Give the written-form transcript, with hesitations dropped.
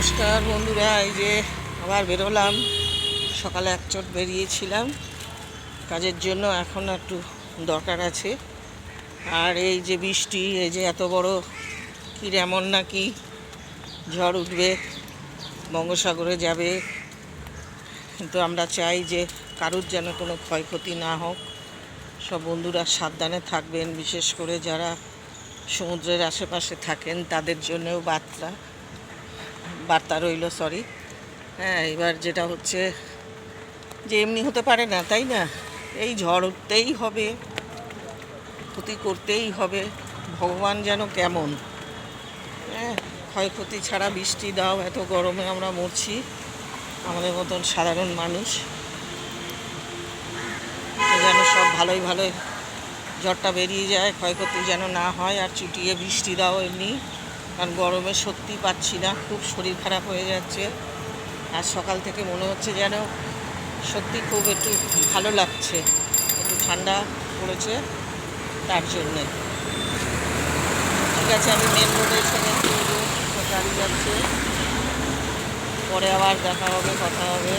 নমস্কার বন্ধুরা, এই যে আবার বেরোলাম। সকালে এক চট বেরিয়েছিলাম কাজের জন্য, এখন একটু দরকার আছে। আর এই যে বৃষ্টি, এই যে এত বড় কি এমন নাকি ঝড় উঠবে, বঙ্গোসাগরে যাবে। কিন্তু আমরা চাই যে কারুর যেন কোনো ক্ষয়ক্ষতি না হোক। সব বন্ধুরা সাবধানে থাকবেন, বিশেষ করে যারা সমুদ্রের আশেপাশে থাকেন তাদের জন্যও বার্তা রইল। হ্যাঁ, এবার যেটা হচ্ছে যে এমনি হতে পারে না, তাই না? এই ঝড় উঠতেই হবে, ক্ষতি করতেই হবে। ভগবান যেন কেমন, হ্যাঁ, ক্ষয়ক্ষতি ছাড়া বৃষ্টি দাও। এত গরমে আমরা মরছি, আমাদের মতন সাধারণ মানুষ। যেন সব ভালোই ঝড়টা বেরিয়ে যায়, ক্ষয়ক্ষতি যেন না হয়। আর চুটিয়ে বৃষ্টি দাও এমনি, কারণ গরমে সত্যি পাচ্ছি না, খুব শরীর খারাপ হয়ে যাচ্ছে। আর সকাল থেকে মনে হচ্ছে যেন সত্যি খুব একটু ভালো লাগছে, একটু ঠান্ডা পড়েছে, তার জন্যে। ঠিক আছে, আমি মেন রোডে এসে গেছি, গাড়ি যাচ্ছে, পরে আবার দেখা হবে, কথা হবে।